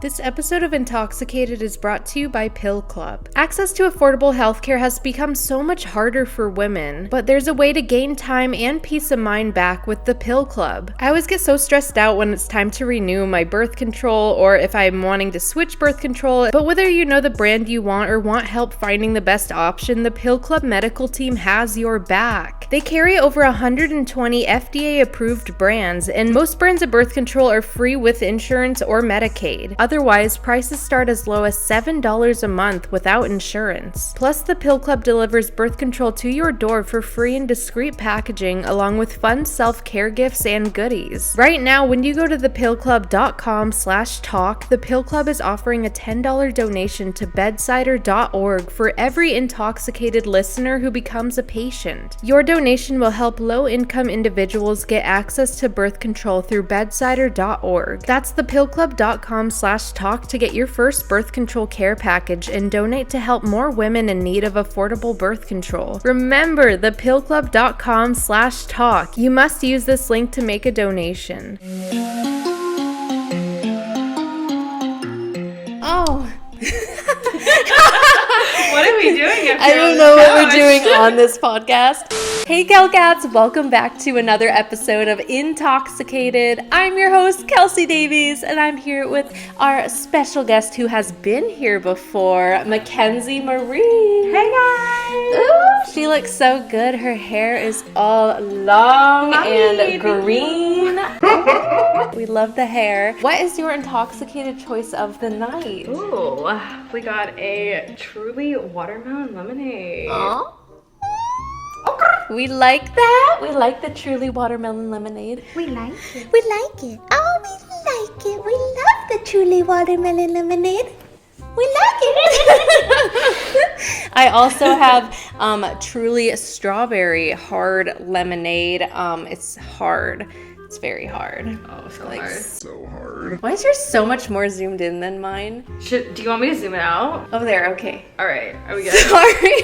This episode of Intoxicated is brought to you by Pill Club. Access to affordable healthcare has become so much harder for women, but there's a way to gain time and peace of mind back with the Pill Club. I always get so stressed out when it's time to renew my birth control or if I'm wanting to switch birth control, but whether you know the brand you want or want help finding the best option, the Pill Club medical team has your back. They carry over 120 FDA-approved brands, and most brands of birth control are free with insurance or Medicaid. Otherwise, prices start as low as $7 a month without insurance. Plus, the Pill Club delivers birth control to your door for free in discreet packaging, along with fun self-care gifts and goodies. Right now, when you go to thepillclub.com/talk, the Pill Club is offering a $10 donation to bedsider.org for every intoxicated listener who becomes a patient. Your donation will help low-income individuals get access to birth control through bedsider.org. That's thepillclub.com/talk to get your first birth control care package and donate to help more women in need of affordable birth control. Remember, thepillclub.com/talk. You must use this link to make a donation. Oh. What are we doing? I don't know what we're doing on this podcast. Hey Kel Kats, welcome back to another episode of Intoxicated. I'm your host, Kelsi Davies, and I'm here with our special guest who has been here before, Mackenzie Marie. Hey guys! Ooh, she looks so good. Her hair is all long and green. We love the hair. What is your intoxicated choice of the night? Ooh, we got a truly watermelon lemonade. Aww. We like that. We like the truly watermelon lemonade. We like it. We like it. Oh, we like it. We love the truly watermelon lemonade. We like it. I also have truly strawberry hard lemonade. It's hard. It's very hard. Oh, so like, hard. So hard. Why is yours so much more zoomed in than mine? Do you want me to zoom it out? Oh, there. Okay. All right. Are we good? Sorry.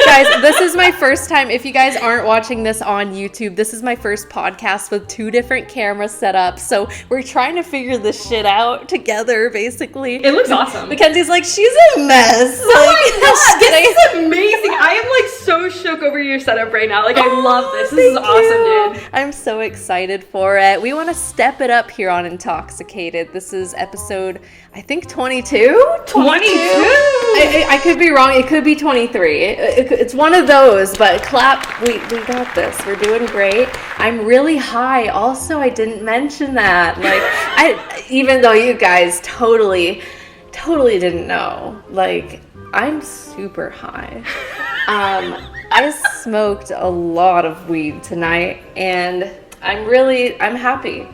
Guys, this is my first time. If you guys aren't watching this on YouTube, this is my first podcast with two different cameras set up. So we're trying to figure this shit out together, basically. It looks awesome. Mackenzie's like, she's a mess. Oh my god, this is amazing. I am like so shook over your setup right now. Like, I love this. This is awesome, dude. I'm so excited for it. We want to step it up here on Intoxicated. This is episode, I think, 22? 22? I could be wrong. It could be 23. It's one of those, but clap. We got this. We're doing great. I'm really high. Also, I didn't mention that. Like, even though you guys totally didn't know. Like, I'm super high. I smoked a lot of weed tonight, and I'm happy.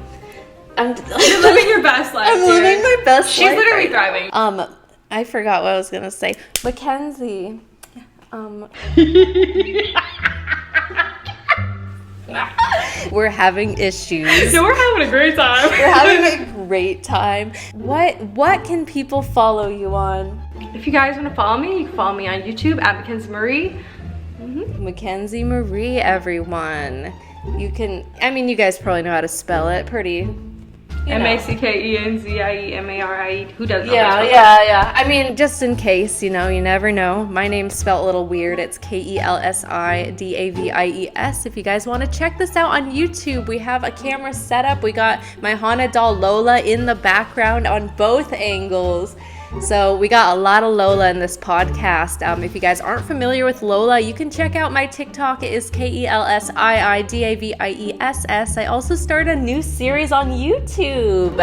You're living your best life. I'm living my best life. She's literally thriving. I forgot what I was gonna say. Mackenzie. We're having issues. So we're having a great time. We're having a great time. What can people follow you on? If you guys want to follow me, you can follow me on YouTube at Mackenzie Marie. Mackenzie Marie, everyone. You can, you guys probably know how to spell it. Pretty, Mackenzie. Who doesn't know? Yeah. Just in case, you never know. My name's spelled a little weird. It's KelsiDavies. If you guys want to check this out on YouTube, we have a camera set up. We got my haunted doll Lola in the background on both angles. So we got a lot of Lola in this podcast. If you guys aren't familiar with Lola, you can check out my TikTok. It is KelsiDavies. I also started a new series on YouTube.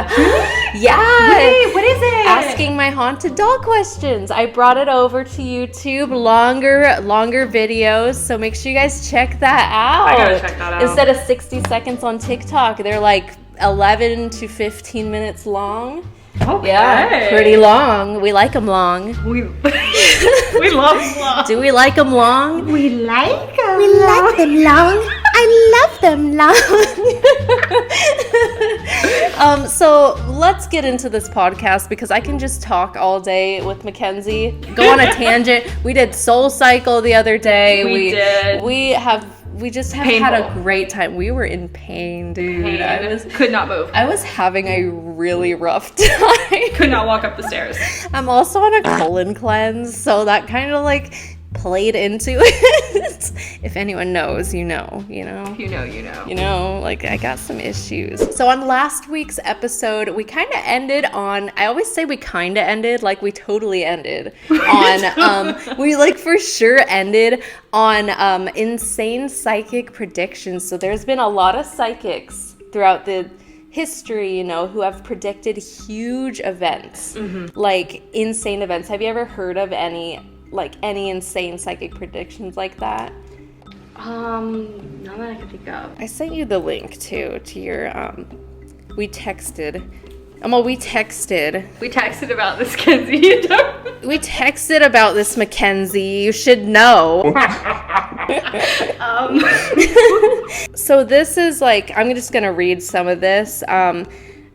Yeah. Wait, what is it? Asking my haunted doll questions. I brought it over to YouTube. Longer videos. So make sure you guys check that out. I gotta check that out. Instead of 60 seconds on TikTok, they're like 11 to 15 minutes long. Okay. Yeah, pretty long. We like them long. We love them long. Do we like them long? We like them. We like them long. I love them long. So let's get into this podcast because I can just talk all day with Mackenzie. Go on a tangent. We did Soul Cycle the other day. We did. We have we just have had a great time. We were in pain, dude. Could not move. I was having a really rough time. Could not walk up the stairs. I'm also on a colon cleanse, so that kind of like played into it. If anyone knows, you know. Like I got some issues. So on last week's episode, we kind of ended on, I always say we kind of ended, like we totally ended on, we like for sure ended on insane psychic predictions. So there's been a lot of psychics throughout the history, who have predicted huge events, like insane events. Have you ever heard of any insane psychic predictions like that? None that I can think of. I sent you the link too to your we texted about this, Kenzie. We texted about this, Mackenzie. You should know. So this is like, I'm just gonna read some of this.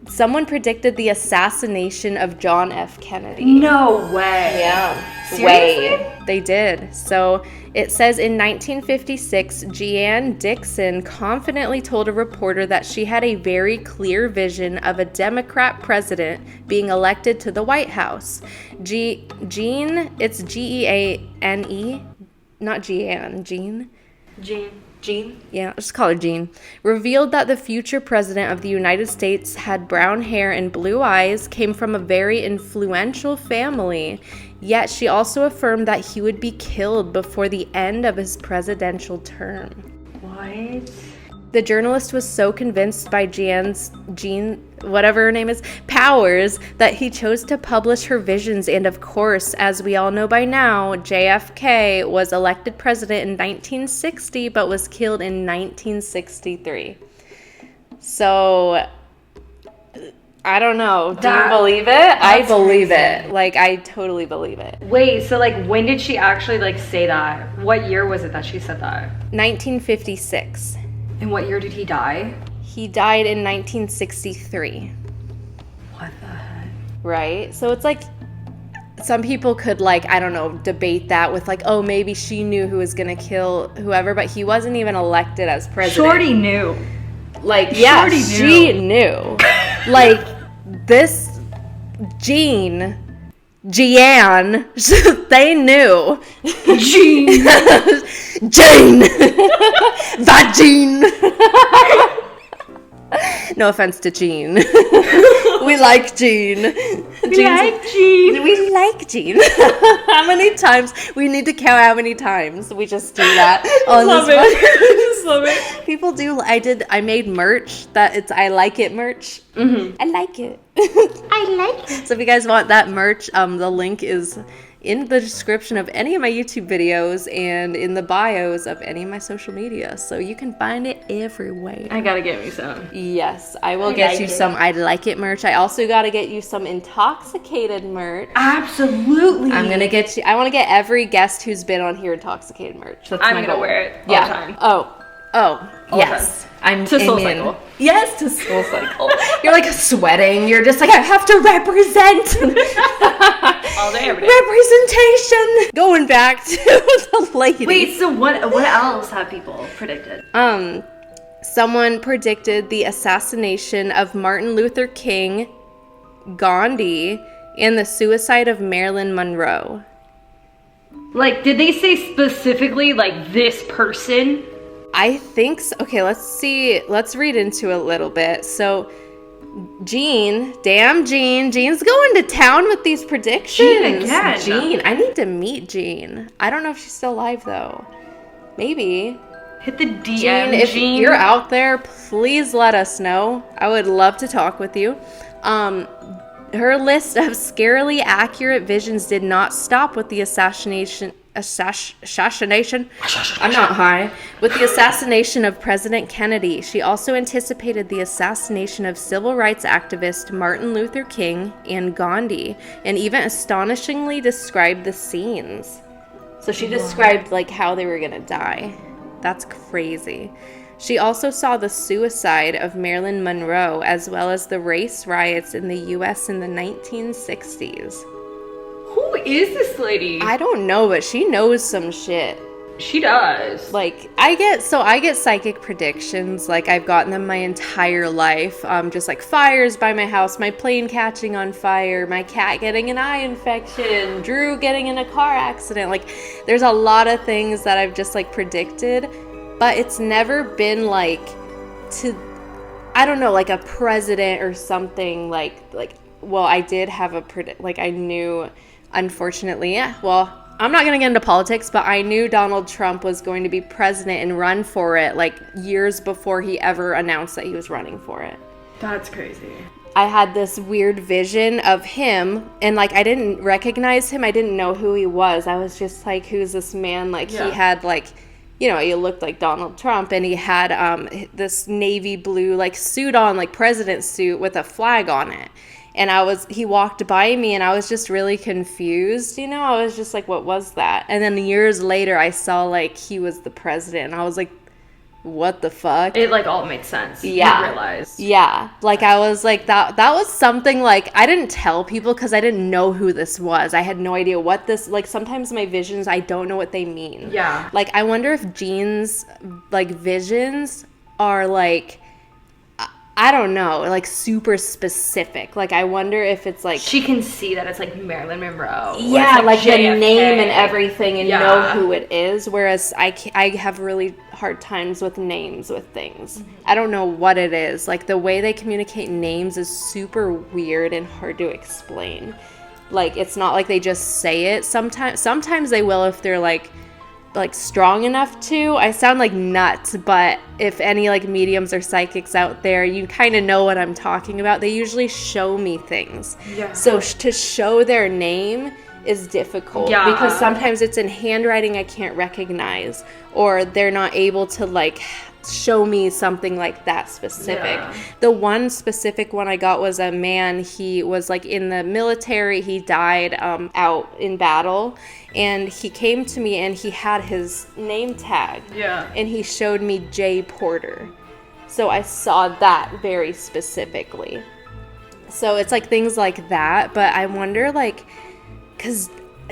Someone predicted the assassination of John F. Kennedy. No way. Yeah. Seriously? They did. So it says in 1956, Jeanne Dixon confidently told a reporter that she had a very clear vision of a Democrat president being elected to the White House. Jean, it's Geane, not Jeanne, Jean? Jean? Yeah, just call her Jean. Revealed that the future president of the United States had brown hair and blue eyes, came from a very influential family, yet she also affirmed that he would be killed before the end of his presidential term. What? The journalist was so convinced by Jean, whatever her name is, powers, that he chose to publish her visions. And of course, as we all know by now, JFK was elected president in 1960, but was killed in 1963. So, I don't know. Do you believe it? I believe it. Like, I totally believe it. Wait, so like, when did she actually say that? What year was it that she said that? 1956. And what year did he die? He died in 1963. What the heck? Right? So it's like, some people could debate that with oh, maybe she knew who was gonna kill whoever, but he wasn't even elected as president. Shorty knew. She knew. This Jeanne, they knew. Jean. That Jean. No offense to Jean. We like Jean. We like Jean. How many times? We need to count how many times we just do that. Love it. People do. I made merch that it's I like it merch. Mm-hmm. I like it. I like it. So if you guys want that merch, the link is in the description of any of my YouTube videos and in the bios of any of my social media. So you can find it everywhere. I gotta get me some. Yes, I will get you some I like it merch. I also gotta get you some intoxicated merch. Absolutely. I want to get every guest who's been on here intoxicated merch. That's I'm my gonna goal. wear it all the time. Oh, yes. I'm to Soul in. Cycle. Yes, to Soul Cycle. You're like sweating. You're just like, I have to represent. All day, every day. Representation. Going back to the lady. Wait, so what else have people predicted? Someone predicted the assassination of Martin Luther King, Gandhi, and the suicide of Marilyn Monroe. Did they say specifically, this person? I think so. Okay, let's see. Let's read into a little bit. So, Jean's going to town with these predictions. Jean again. Jean. I need to meet Jean. I don't know if she's still alive, though. Maybe. Hit the DM, Jean. If you're out there, please let us know. I would love to talk with you. Her list of scarily accurate visions did not stop with the assassination. I'm not high. With the assassination of President Kennedy, she also anticipated the assassination of civil rights activist Martin Luther King and Gandhi, and even astonishingly described the scenes. So she described how they were gonna die. That's crazy. She also saw the suicide of Marilyn Monroe, as well as the race riots in the U.S. in the 1960s. Who is this lady? I don't know, but she knows some shit. She does. Like, I get psychic predictions. Like, I've gotten them my entire life. Just like fires by my house, my plane catching on fire, my cat getting an eye infection, Drew getting in a car accident. Like, there's a lot of things that I've just like predicted, but it's never been like I don't know, like a president or something like, well, I did have I knew, unfortunately, I'm not going to get into politics, but I knew Donald Trump was going to be president and run for it like years before he ever announced that he was running for it. That's crazy. I had this weird vision of him, and like I didn't recognize him. I didn't know who he was. I was just like, who's this man? Like, he had like, you know, he looked like Donald Trump, and he had this navy blue like suit on, like president suit with a flag on it. And he walked by me, and I was just really confused, you know? I was just like, what was that? And then years later, I saw, like, he was the president, and I was like, what the fuck? It, like, all made sense. Yeah. You realized. Yeah. Like, I was like, that was something, like, I didn't tell people because I didn't know who this was. I had no idea what this, like, sometimes my visions, I don't know what they mean. Yeah. Like, I wonder if Jean's, like, visions are, like, I don't know, like super specific. Like, I wonder if it's like... She can see that it's like Marilyn Monroe. Yeah, like the JFK. name and everything, and know who it is. Whereas I have really hard times with names with things. Mm-hmm. I don't know what it is. Like, the way they communicate names is super weird and hard to explain. Like, it's not like they just say it. Sometimes they will if they're like strong enough to. I sound like nuts, but if any like mediums or psychics out there, you kind of know what I'm talking about. They usually show me things. Yeah. So to show their name is difficult because sometimes it's in handwriting I can't recognize, or they're not able to like show me something like that specific. Yeah. The one specific one I got was a man. He was like in the military. He died out in battle, and he came to me and he had his name tag. Yeah. And he showed me J. Porter. So I saw that very specifically. So it's like things like that, but I wonder, like, because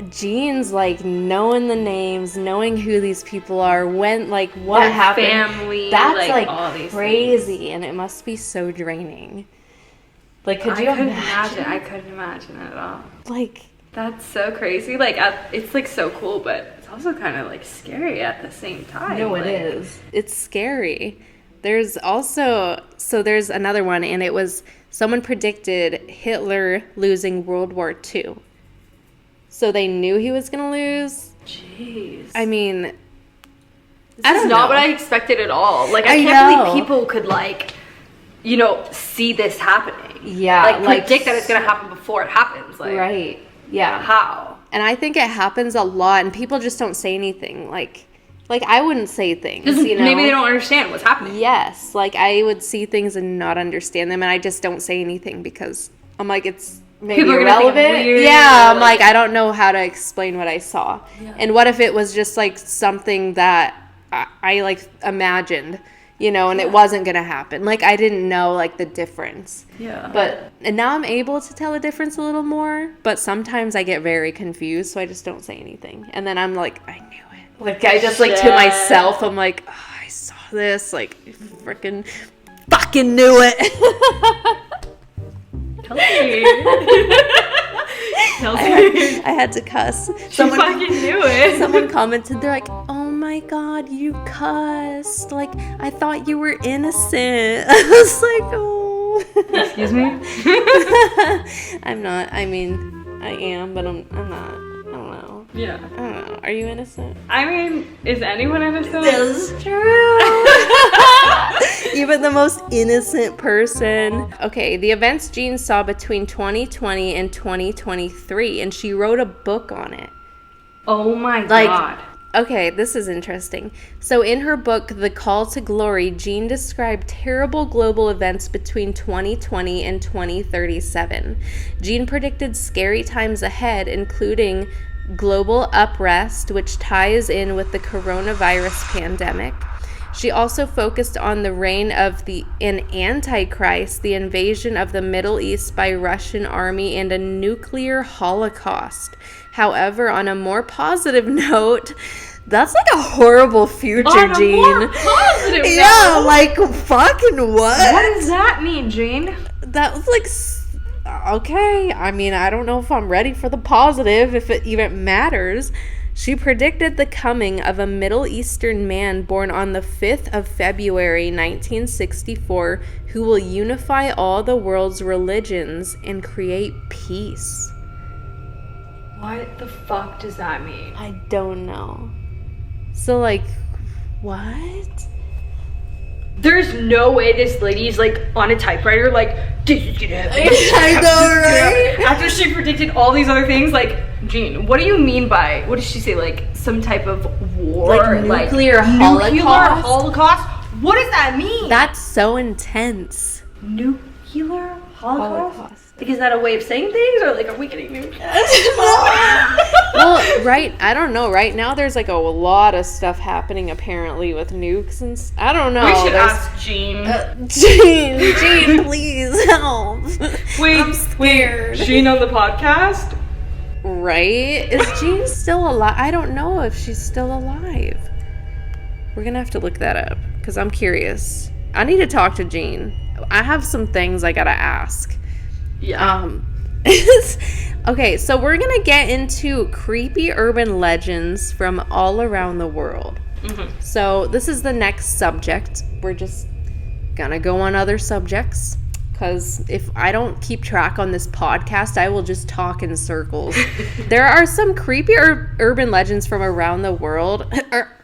Jean's like knowing the names, knowing who these people are, when, like, what their happened. Family, that's like all these crazy things. And it must be so draining. Like, could I you couldn't imagine? I couldn't imagine it at all. Like, that's so crazy. Like, it's like so cool, but it's also kind of like scary at the same time. No, like, it is. It's scary. There's also, so there's another one, and it was someone predicted Hitler losing World War II. So they knew he was going to lose. Jeez. I mean, this is not what I expected at all. Like, I can't believe people could, like, you know, see this happening. Yeah. Like predict that it's going to happen before it happens. Like, right. Yeah. How? And I think it happens a lot, and people just don't say anything. Like I wouldn't say things, you know? Maybe they don't understand what's happening. Yes. Like, I would see things and not understand them, and I just don't say anything because I'm like, it's maybe irrelevant. Yeah, I'm like, I don't know how to explain what I saw. Yeah. And what if it was just like something that I like imagined, you know, and it wasn't gonna happen. Like, I didn't know like the difference. Yeah. And now I'm able to tell the difference a little more, but sometimes I get very confused, so I just don't say anything. And then I'm like, I knew it. Like, I just like to myself, I'm like, oh, I saw this, like, fucking knew it. Kelsi. I had to cuss. Someone fucking knew it. Someone commented, they're like, oh my god, you cussed. Like, I thought you were innocent. I was like, oh. Excuse me? I'm not. I mean, I am, but I'm not. I don't know. Yeah. I don't know. Are you innocent? I mean, is anyone innocent? This is true. Even the most innocent person. Okay, the events Jean saw between 2020 and 2023, and she wrote a book on it. Oh my god. Okay, this is interesting. So in her book, The Call to Glory, Jean described terrible global events between 2020 and 2037. Jean predicted scary times ahead, including global unrest, which ties in with the coronavirus pandemic. She also focused on the reign of an Antichrist, the invasion of the Middle East by Russian army, and a nuclear holocaust. However, on a more positive note, That's like a horrible future, Jean. On a more positive note. Yeah, like fucking what? What does that mean, Jean? That was like, okay. I mean, I don't know if I'm ready for the positive, if it even matters. She predicted the coming of a Middle Eastern man born on the 5th of February, 1964, who will unify all the world's religions and create peace. What the fuck does that mean? I don't know. So, like, what? There's no way this lady's like on a typewriter, like, this is gonna happen. I know, right? After she predicted all these other things, like, Jean, what do you mean by, what did she say, like, some type of war? Like nuclear holocaust? Nuclear holocaust? What does that mean? That's so intense. Nuclear holocaust? Like, is that a way of saying things, or like, are we getting new? Well, right, I don't know. Right now, there's like a lot of stuff happening apparently with nukes and I don't know. We should ask Jean. Jean, please help. I'm scared. Jean on the podcast? Right? Is Jean still alive? I don't know if she's still alive. We're gonna have to look that up because I'm curious. I need to talk to Jean. I have some things I gotta ask. Yeah. Okay, so we're gonna get into creepy urban legends from all around the world. Mm-hmm. So this is the next subject. We're just gonna go on other subjects because if I don't keep track on this podcast, I will just talk in circles. There are some creepy urban legends from around the world. I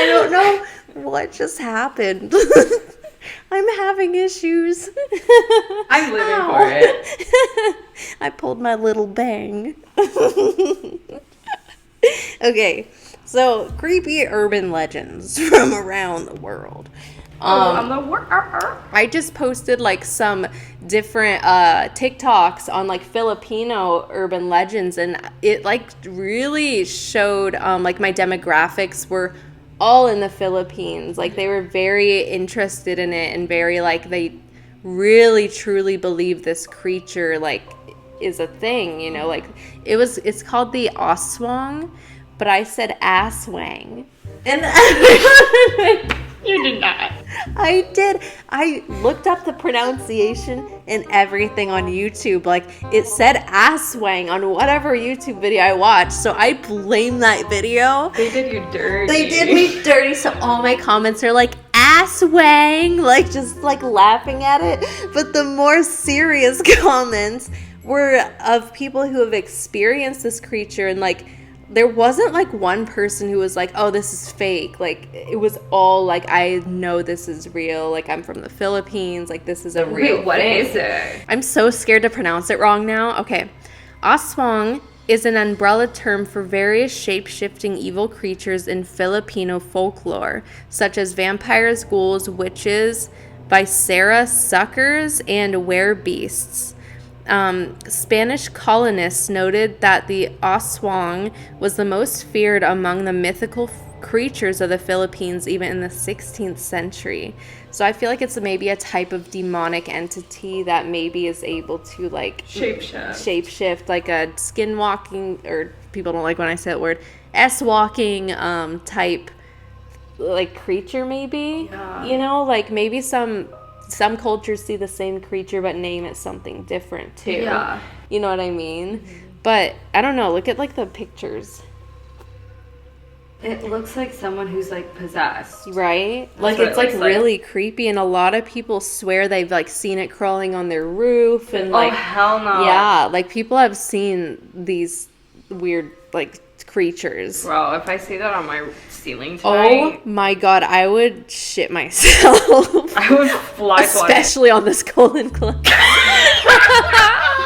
don't know what just happened. I'm having issues. I'm living for it. I pulled my little bang. Okay, so creepy urban legends from around the world. I just posted like some different TikToks on like Filipino urban legends, and it like really showed like my demographics were all in the Philippines. Like they were very interested in it and very like they really truly believe this creature like is a thing, you know, like it's called the aswang, but I said aswang. And you did not. I did. I looked up the pronunciation and everything on YouTube. Like, it said asswang on whatever YouTube video I watched. So I blame that video. They did you dirty. They did me dirty. So all my comments are like, asswang. Like, just like laughing at it. But the more serious comments were of people who have experienced this creature and like, there wasn't like one person who was like, oh, this is fake. Like it was all like, I know this is real. Like I'm from the Philippines. Like this is a real What thing. is it? I'm so scared to pronounce it wrong now. Okay. Aswang is an umbrella term for various shape-shifting evil creatures in Filipino folklore, such as vampires, ghouls, witches, Viscera suckers, and werebeasts. Spanish colonists noted that the aswang was the most feared among the mythical creatures of the Philippines even in the 16th century. So I feel like it's maybe a type of demonic entity that maybe is able to like shapeshift like a skinwalking, or people don't like when I say that word, S-walking type like creature maybe. Yeah. You know, like maybe some cultures see the same creature but name it something different too. Yeah. You know what I mean? Mm-hmm. But I don't know, look at like the pictures. It looks like someone who's like possessed. Right? Like it's like really creepy, and a lot of people swear they've like seen it crawling on their roof and like, oh hell no. Yeah, like people have seen these weird like creatures. Bro, if I see that on my ceiling tonight, oh my god, I would shit myself. I would fly especially on this Golden Club.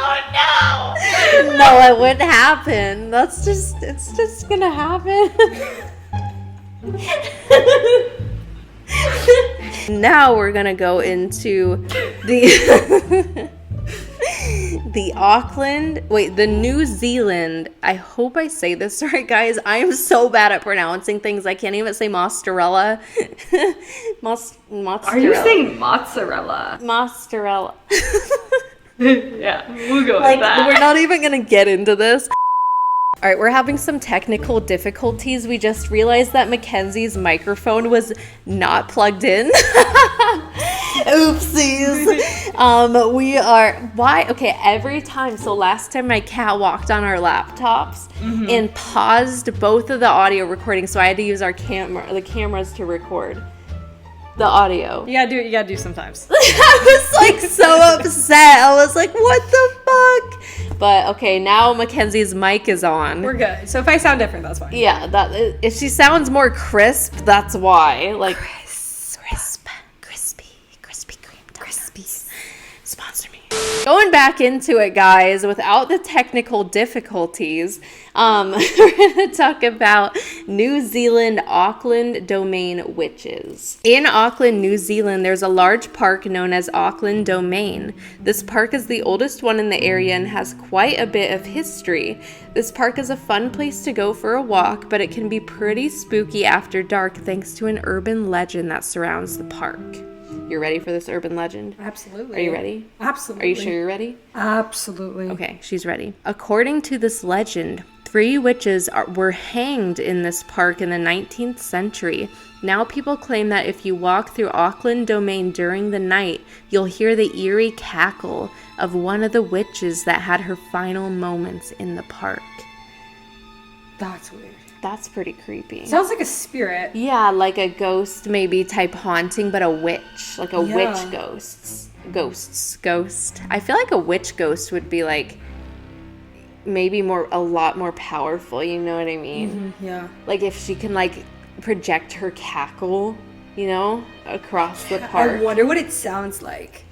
Oh no! No, it wouldn't happen. It's just gonna happen. Now we're gonna go into the the New Zealand, I hope I say this right, guys. I am so bad at pronouncing things. I can't even say mozzarella. Mozzarella. Are you saying mozzarella? Mozzarella. Yeah, we'll go with that. We're not even going to get into this. All right, we're having some technical difficulties. We just realized that Mackenzie's microphone was not plugged in. Oopsies. Every time. So last time my cat walked on our laptops and paused both of the audio recordings, so I had to use the cameras to record the audio. You gotta do sometimes. I was like so upset. I was like, what the fuck? But okay, now Mackenzie's mic is on. We're good. So if I sound different, that's fine. Yeah, if she sounds more crisp, that's why. Like crisp, crispy cream donuts. Sponsor me. Going back into it, guys, without the technical difficulties, we're going to talk about New Zealand Auckland Domain witches. In Auckland, New Zealand, there's a large park known as Auckland Domain. This park is the oldest one in the area and has quite a bit of history. This park is a fun place to go for a walk, but it can be pretty spooky after dark thanks to an urban legend that surrounds the park. You're ready for this urban legend? Absolutely. Are you ready? Absolutely. Are you sure you're ready? Absolutely. Okay, she's ready. According to this legend, 3 witches were hanged in this park in the 19th century. Now people claim that if you walk through Auckland Domain during the night, you'll hear the eerie cackle of one of the witches that had her final moments in the park. That's weird. That's pretty creepy. Sounds like a spirit. Yeah, like a ghost maybe type haunting, but a witch. Like a witch ghost. I feel like a witch ghost would be like maybe a lot more powerful, you know what I mean? Mm-hmm, yeah. Like if she can like project her cackle, you know, across the park. I wonder what it sounds like.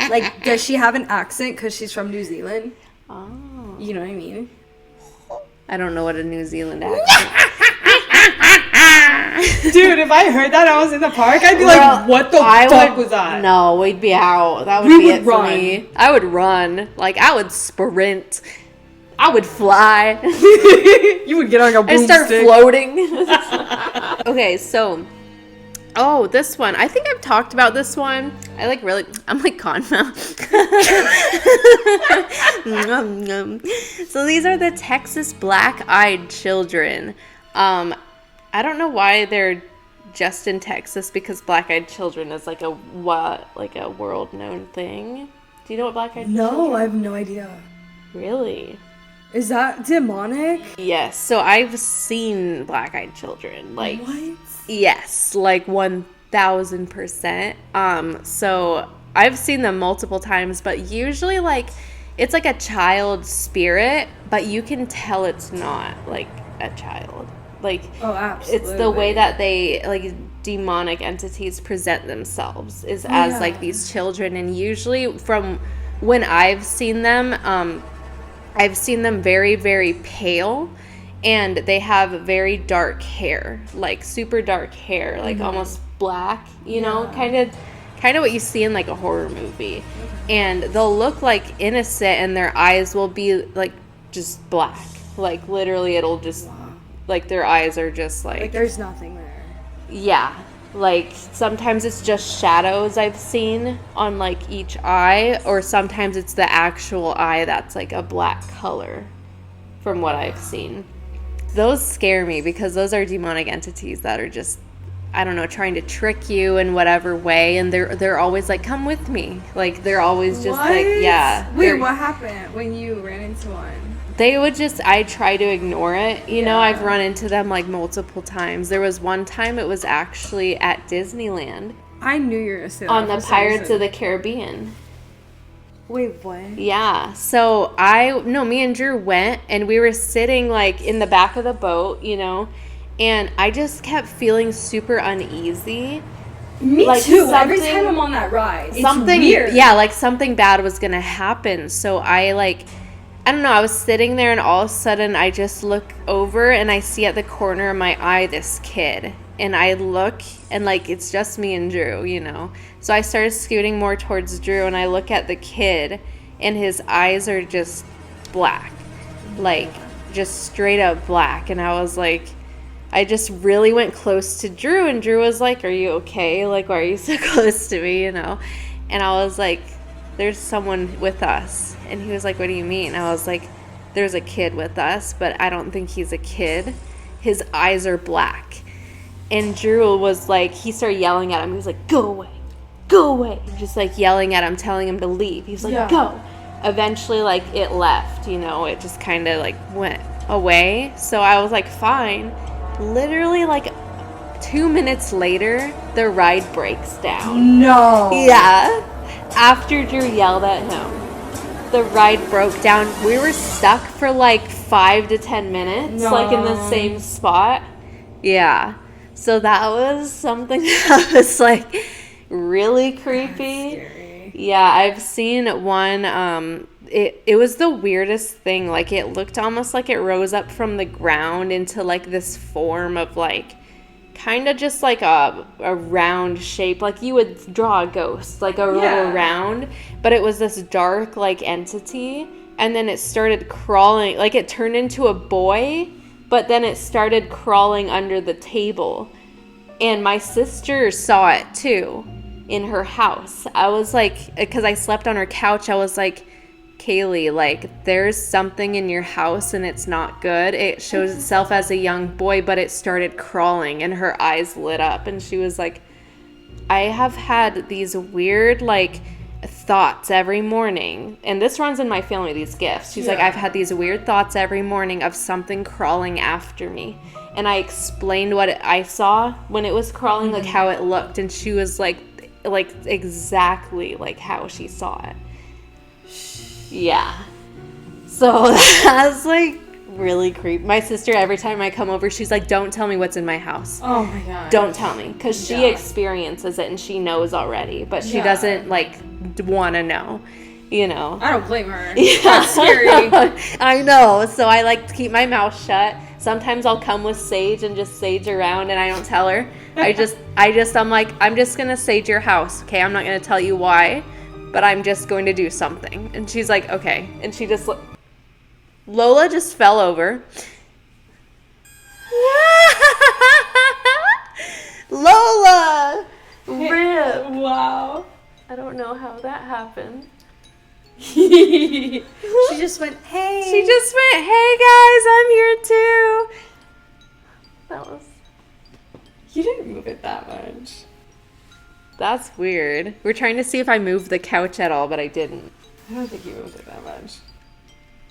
Like, does she have an accent because she's from New Zealand? Oh. You know what I mean? I don't know what a New Zealand accent is. Dude, if I heard that I was in the park, I'd be like, what the fuck was that? No, we'd be out. That would be it for me. I would run. Like, I would sprint. I would fly. You would get on a broomstick. I'd start floating. Okay, so... Oh, this one. I think I've talked about this one. I'm like Conma. So these are the Texas black-eyed children. I don't know why they're just in Texas, because black-eyed children is like a world-known thing. Do you know what black-eyed children are? No, I have no idea. Really? Is that demonic? Yes. So I've seen black-eyed children. Like, what? Yes, like 1000%. So I've seen them multiple times, but usually like it's like a child spirit, but you can tell it's not like a child. Like, oh, absolutely. It's the way that they like demonic entities present themselves is as like these children, and usually from when I've seen them very, very pale. And they have very dark hair, like super dark hair, like almost black, you know, kind of what you see in like a horror movie. And they'll look like innocent, and their eyes will be like just black. Like literally it'll just, like their eyes are just like there's nothing there. Yeah. Like sometimes it's just shadows I've seen on like each eye, or sometimes it's the actual eye that's like a black color from what I've seen. Those scare me because those are demonic entities that are just, I don't know, trying to trick you in whatever way, and they're always like, come with me. Like they're always just like, yeah. Wait, what happened when you ran into one? They would just, I try to ignore it. You know, I've run into them like multiple times. There was one time it was actually at Disneyland. I knew you were going to say that. On the Pirates of the Caribbean. Wait, what? Yeah. So me and Drew went, and we were sitting like in the back of the boat, you know, and I just kept feeling super uneasy. Me like too. Every time I'm on that ride, it's weird. Yeah, like something bad was going to happen. So I don't know, I was sitting there, and all of a sudden I just look over and I see at the corner of my eye this kid. And I look, and like it's just me and Drew, you know. So I started scooting more towards Drew, and I look at the kid, and his eyes are just black, like just straight up black. And I was like, I just really went close to Drew, and Drew was like, are you okay? Like, why are you so close to me, you know? And I was like, there's someone with us. And he was like, what do you mean? I was like, there's a kid with us, but I don't think he's a kid. His eyes are black. And Drew was like, he started yelling at him. He was like, go away, go away. Just like yelling at him, telling him to leave. He was like, go. Eventually, like, it left, you know, it just kind of like went away. So I was like, fine. Literally, like 2 minutes later, the ride breaks down. No. Yeah. After Drew yelled at him, the ride broke down. We were stuck for like 5 to 10 minutes, like in the same spot. Yeah. So that was something that was like really creepy. Yeah, I've seen one. It was the weirdest thing. Like, it looked almost like it rose up from the ground into like this form of like kind of just like a round shape, like you would draw a ghost, like a little round, but it was this dark like entity. And then it started crawling, like it turned into a boy, but then it started crawling under the table. And my sister saw it too in her house. I was like, because I slept on her couch, I was like, Kaylee, like, there's something in your house and it's not good. It shows itself as a young boy, but it started crawling, and her eyes lit up. And she was like, I have had these weird, like, thoughts every morning. And this runs in my family, these gifts. She's like, I've had these weird thoughts every morning of something crawling after me. And I explained what I saw when it was crawling, like how it looked. And she was like exactly like how she saw it. Yeah. So that's like really creepy. My sister, every time I come over, she's like, don't tell me what's in my house. Oh my God. Don't tell me. Because she experiences it and she knows already. But she doesn't like want to know, you know. I don't blame her. Yeah. That's scary. I know. So I like to keep my mouth shut. Sometimes I'll come with sage and just sage around, and I don't tell her. I'm like, I'm just going to sage your house. Okay. I'm not going to tell you why, but I'm just going to do something. And she's like, okay. And she just, Lola just fell over. Lola! RIP. Wow. I don't know how that happened. She just went, hey. She just went, hey guys, I'm here too. That was... You didn't move it that much. That's weird. We're trying to see if I moved the couch at all, but I didn't. I don't think you moved it that much.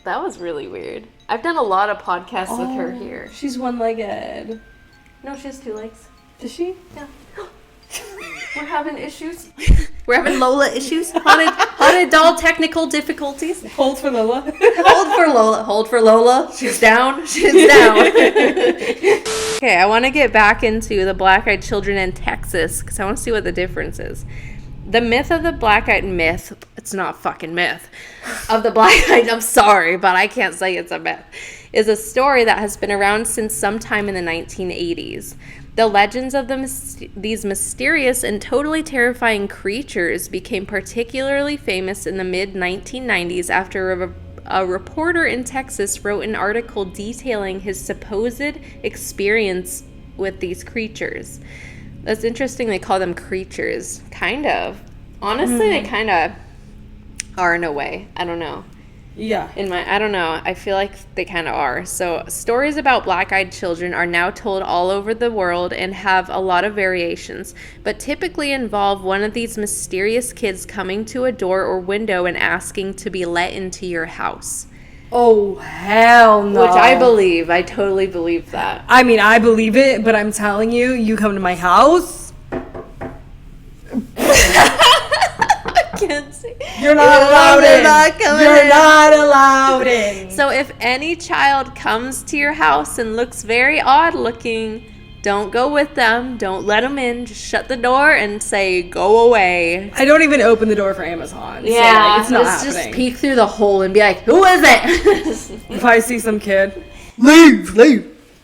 That was really weird. I've done a lot of podcasts with her here. She's one-legged. No, she has 2 legs. Does she? Yeah. We're having issues. We're having Lola issues. Haunted doll technical difficulties. Hold for Lola. Hold for Lola. Hold for Lola. She's down. She's down. Okay, I want to get back into the black-eyed children in Texas because I want to see what the difference is. The myth of the black-eyed myth, it's not a fucking myth, of the black-eyed, I'm sorry, but I can't say it's a myth, is a story that has been around since sometime in the 1980s. The legends of these mysterious and totally terrifying creatures became particularly famous in the mid-1990s after a reporter in Texas wrote an article detailing his supposed experience with these creatures. That's interesting they call them creatures. Kind of. Honestly, they kind of are in a way. I don't know. Yeah. I don't know. I feel like they kind of are. So stories about black-eyed children are now told all over the world and have a lot of variations, but typically involve one of these mysterious kids coming to a door or window and asking to be let into your house. Oh, hell no. Which I believe. I totally believe that. I mean, I believe it, but I'm telling you, you come to my house. Mackenzie. You're not allowed in. You're not allowed in. So if any child comes to your house and looks very odd looking, don't go with them. Don't let them in. Just shut the door and say, go away. I don't even open the door for Amazon. Yeah, so like, it's not happening. Just peek through the hole and be like, who is it? If I see some kid, leave.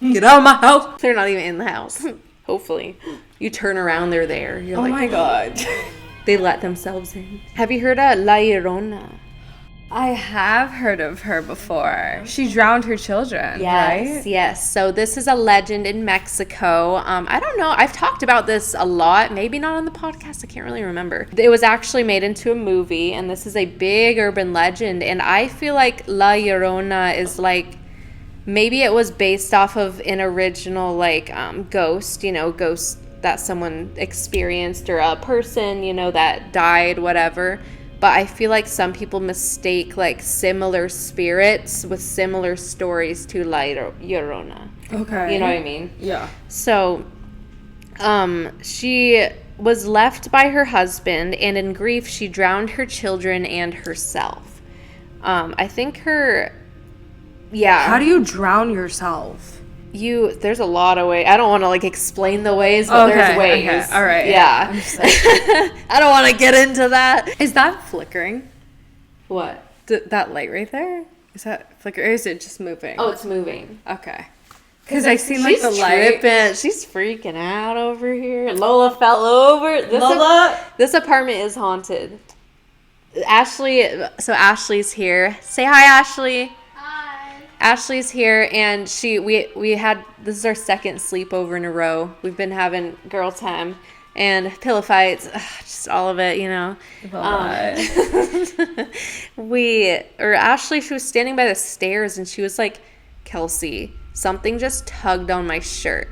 Get out of my house. They're not even in the house. Hopefully. You turn around, they're there. You're my God. They let themselves in. Have you heard of La Llorona? I have heard of her before. She drowned her children, right? Yes. So this is a legend in Mexico. I don't know. I've talked about this a lot. Maybe not on the podcast. I can't really remember. It was actually made into a movie, and this is a big urban legend. And I feel like La Llorona is like, maybe it was based off of an original like ghost, ghost that someone experienced, or a person, that died, whatever. But I feel like some people mistake like similar spirits with similar stories to La Llorona. Okay. You know what I mean? Yeah. So, she was left by her husband, and in grief, she drowned her children and herself. I think How do you drown yourself? There's a lot of ways. I don't want to like explain the ways, but there's ways. Okay. All right. Yeah. I don't want to get into that. Is that flickering? What? That light right there? Is that flickering? Or is it just moving? Oh, it's moving. Okay. Because I seen like the light. She's freaking out over here. Lola fell over. This apartment is haunted. Ashley's here. Say hi, Ashley. Ashley's here, and we had, this is our second sleepover in a row. We've been having girl time and pillow fights, just all of it, Ashley, she was standing by the stairs, and she was like, Kelsi, something just tugged on my shirt.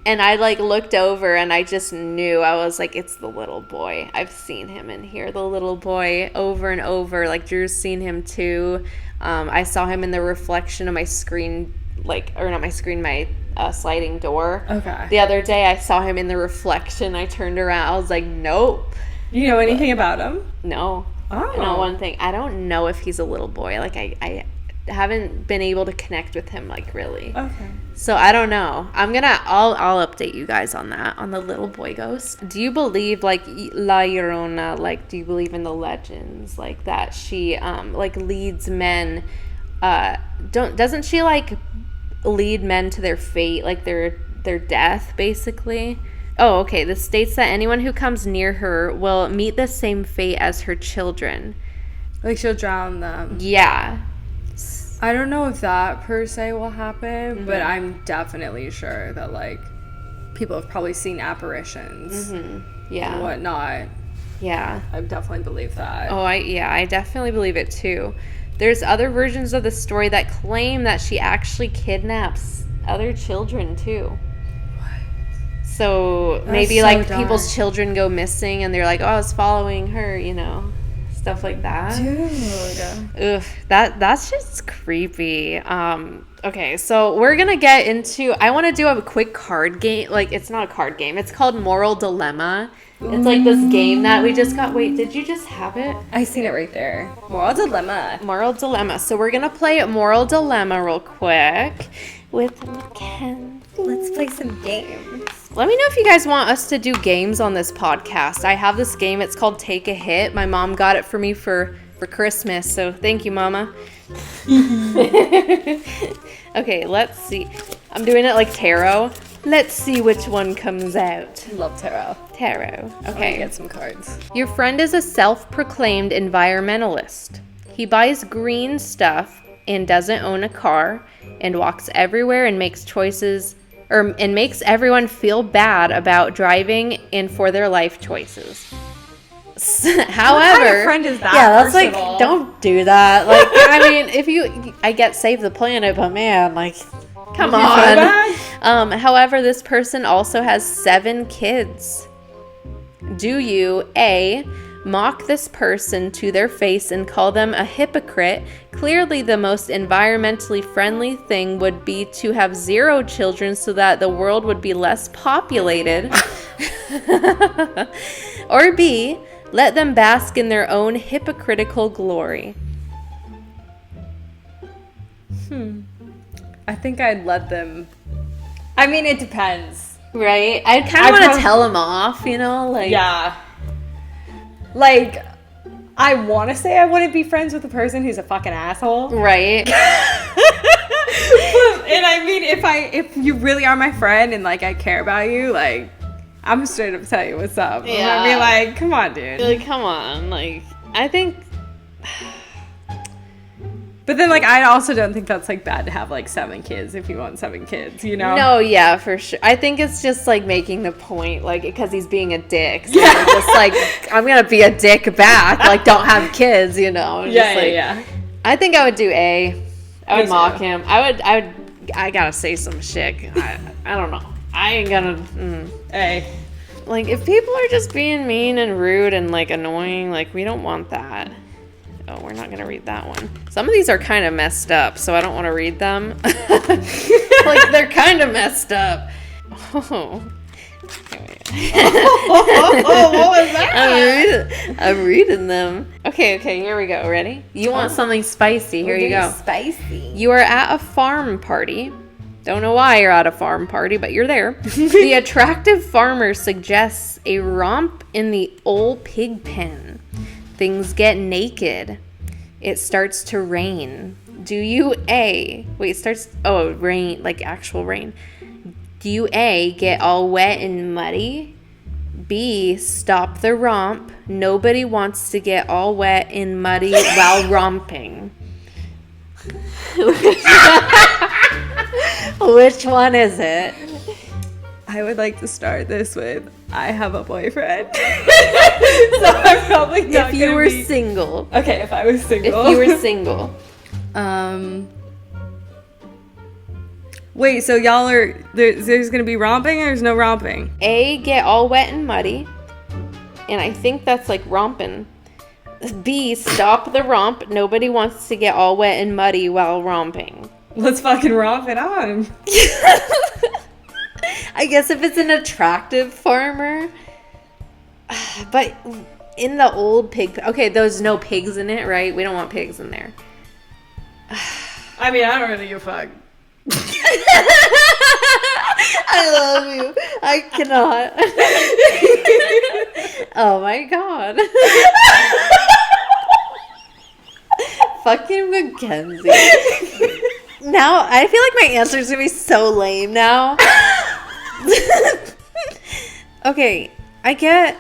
And I like looked over, and I just knew. I was like, it's the little boy. I've seen him in here, the little boy, over and over. Like Drew's seen him too. I saw him in the reflection of my screen, my sliding door. Okay. The other day, I saw him in the reflection. I turned around. I was like, nope. You know anything about him? No. Oh. Not one thing. I don't know if he's a little boy. Like, I haven't been able to connect with him, like, really. Okay. So, I don't know. I'll update you guys on that, on the little boy ghost. Do you believe, like, La Llorona, like, do you believe in the legends, like, that she, like, leads men, doesn't she, like, lead men to their fate, like, their death, basically? Oh, okay. This states that anyone who comes near her will meet the same fate as her children. Like, she'll drown them. Yeah. I don't know if that per se will happen, but I'm definitely sure that, like, people have probably seen apparitions and whatnot. Yeah. I definitely believe that. Oh, I definitely believe it, too. There's other versions of the story that claim that she actually kidnaps other children, too. What? So maybe, like, people's children go missing, and they're like, oh, I was following her, stuff like that. Dude. Ugh, that's just creepy. Okay, so we're gonna get into, I want to do a quick card game. Like, it's not a card game. It's called Moral Dilemma. It's like this game that we just got. Wait, did you just have it? I seen it right there. Moral Dilemma. So we're gonna play Moral Dilemma real quick with Mackenzie. Let's play some games. Let me know if you guys want us to do games on this podcast. I have this game. It's called Take a Hit. My mom got it for me for Christmas, so thank you, Mama. Okay, let's see. I'm doing it like tarot. Let's see which one comes out. Love tarot. Okay. Get some cards. Your friend is a self-proclaimed environmentalist. He buys green stuff and doesn't own a car and walks everywhere and makes everyone feel bad about driving and for their life choices. However, what kind of friend is that? Yeah, that's like, don't do that. Like, I mean, I get save the planet, but man, like, come on. However, this person also has 7 kids. Do you A, mock this person to their face and call them a hypocrite? Clearly, the most environmentally friendly thing would be to have 0 children so that the world would be less populated. Or B, let them bask in their own hypocritical glory. I think I'd let them. I mean, it depends. Right? I kind of want to tell them off, like... Yeah. Like, I want to say I wouldn't be friends with a person who's a fucking asshole. Right. And I mean, if you really are my friend and, like, I care about you, like, I'm straight up tell you what's up. Yeah. I'm gonna be like, come on, dude. Like, come on. Like, I think... But then, like, I also don't think that's, like, bad to have, like, 7 kids if you want 7 kids, you know? No, yeah, for sure. I think it's just, like, making the point, like, because he's being a dick. So yeah. Just, like, I'm going to be a dick back. Like, don't have kids, you know? Yeah. I think I would do A. I would mock him. I gotta say some shit. I don't know. I ain't gonna... A. Like, if people are just being mean and rude and, like, annoying, like, we don't want that. Oh, we're not going to read that one. Some of these are kind of messed up, so I don't want to read them. Like, they're kind of messed up. Oh. What was that? I'm reading them. Okay, here we go. Ready? You want something spicy. Here you go. Spicy. You are at a farm party. Don't know why you're at a farm party, but you're there. The attractive farmer suggests a romp in the old pig pen. Things get naked. It starts to rain. Do you A... Wait, rain, like actual rain. Do you A, get all wet and muddy? B, stop the romp. Nobody wants to get all wet and muddy while romping. Which one is it? I would like to start this with, I have a boyfriend. So I'm probably not If you were single. Okay, if I was single. If you were single. Wait, so y'all are, there's going to be romping or there's no romping? A, get all wet and muddy. And I think that's like romping. B, stop the romp. Nobody wants to get all wet and muddy while romping. Let's fucking romp it on. I guess if it's an attractive farmer. But in the old pig... Okay, there's no pigs in it, right? We don't want pigs in there. I mean, I don't really give a fuck. I love you. I cannot. Oh my god. Fucking Mackenzie. Now, I feel like my answer is going to be so lame now. Okay, I get...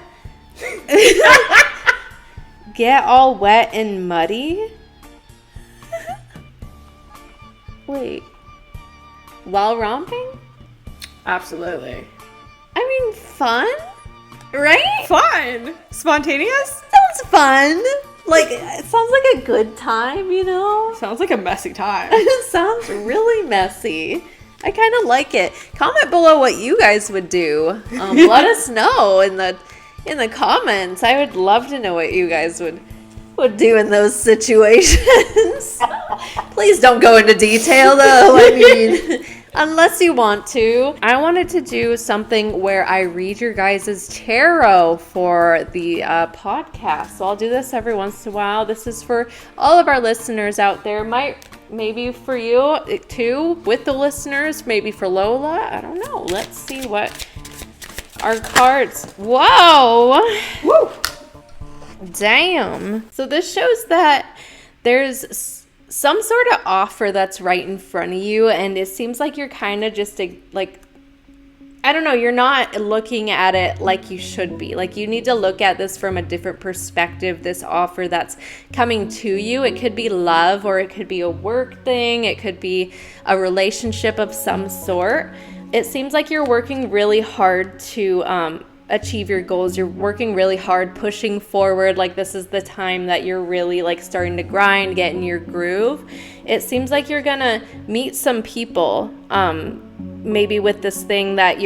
Get all wet and muddy? Wait. While romping? Absolutely. I mean, fun? Right? Fun. Spontaneous? Sounds fun. Like, it sounds like a good time, you know? Sounds like a messy time. It sounds really messy. I kind of like it. Comment below what you guys would do. Let us know in the comments. I would love to know what you guys would do in those situations. Please don't go into detail, though. I mean, unless you want to. I wanted to do something where I read your guys' tarot for the podcast. So I'll do this every once in a while. This is for all of our listeners out there. Maybe for you too, with the listeners. Maybe for Lola. I don't know. Let's see what our cards. Whoa! Woo! Damn. So this shows that there's some sort of offer that's right in front of you, and it seems like you're kind of just I don't know, you're not looking at it like you should be. Like, you need to look at this from a different perspective, this offer that's coming to you. It could be love, or it could be a work thing. It could be a relationship of some sort. It seems like you're working really hard to achieve your goals. You're working really hard, pushing forward. Like, this is the time that you're really like starting to grind, get in your groove. It seems like you're gonna meet some people, maybe with this thing that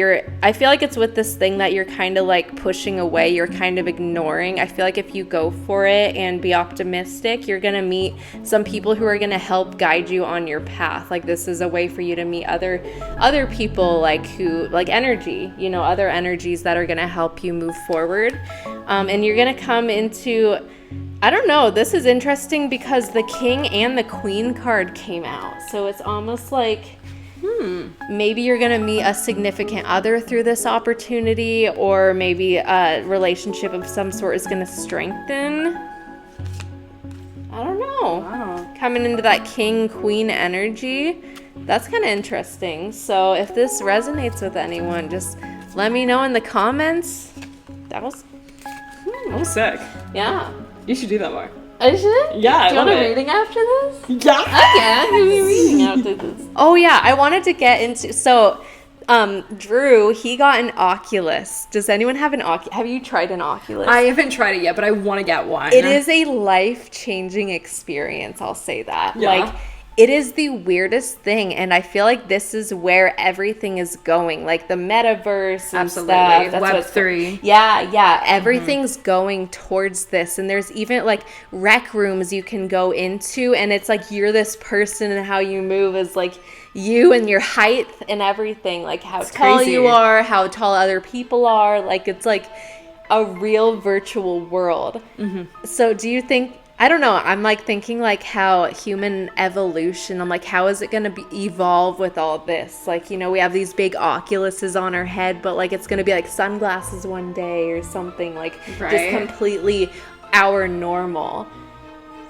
I feel like it's with this thing that you're kind of like pushing away, you're kind of ignoring. I feel like if you go for it and be optimistic, you're gonna meet some people who are gonna help guide you on your path. Like, this is a way for you to meet other people, like energy, other energies that are gonna help you move forward. And you're gonna come into, I don't know, this is interesting because the King and the Queen card came out. So it's almost like, maybe you're going to meet a significant other through this opportunity, or maybe a relationship of some sort is going to strengthen. I don't know. Wow. Coming into that King-Queen energy, that's kind of interesting. So if this resonates with anyone, just let me know in the comments. That was sick. Yeah. You should do that more. Is it? Yeah, do you want a reading after this? Yeah. Okay, give me a reading after this. Oh yeah, I wanted to get into Drew, he got an Oculus. Does anyone have an Oculus? Have you tried an Oculus? I haven't tried it yet, but I want to get one. It is a life-changing experience, I'll say that. Yeah. Like, it is the weirdest thing, and I feel like this is where everything is going, like the metaverse and Absolutely. stuff. Web3. Yeah, everything's going towards this, and there's even like rec rooms you can go into, and it's like you're this person, and how you move is like you and your height and everything, like how tall you are, how tall other people are, like it's like a real virtual world. So do you think, I don't know, I'm like thinking like how human evolution, I'm like, how is it going to evolve with all this? Like, you know, we have these big Oculuses on our head, but like it's going to be like sunglasses one day or something, like just completely our normal.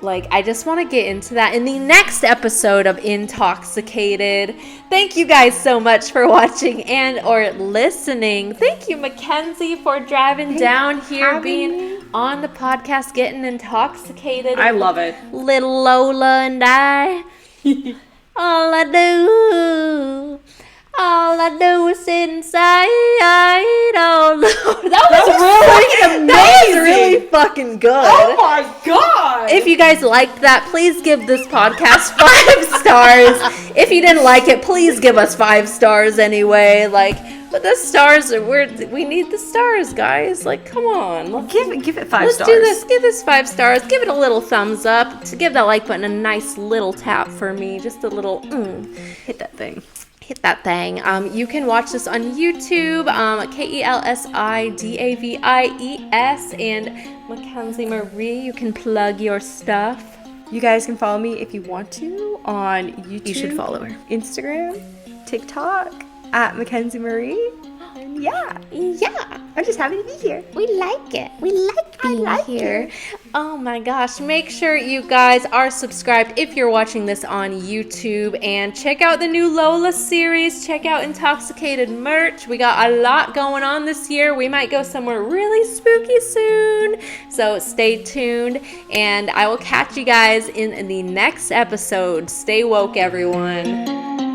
Like, I just want to get into that in the next episode of Intoxicated. Thank you guys so much for watching and or listening. Thank you, Mackenzie, for driving down here, being on the podcast, getting intoxicated. I love it. Little Lola and I. All I do is sit inside. Oh, Lord. That was really fucking good. Oh my god! If you guys liked that, please give this podcast 5 stars. If you didn't like it, please give us 5 stars anyway. Like, but the stars are we need the stars, guys. Like, come on. Give it 5 Let's stars. do this. Give this 5 stars. Give it a little thumbs up. To give that like button a nice little tap for me. Just a little Hit that thing. Hit that thing. You can watch this on YouTube, KelsiDavies, and Mackenzie Marie. You can plug your stuff. You guys can follow me if you want to on YouTube. You should follow her. Instagram, TikTok, at Mackenzie Marie. And yeah, I'm just happy to be here. We like it. We like being here. Oh my gosh. Make sure you guys are subscribed if you're watching this on YouTube, and check out the new Lola series. Check out Intoxicated merch. We got a lot going on this year. We might go somewhere really spooky soon. So stay tuned, and I will catch you guys in the next episode. Stay woke, everyone.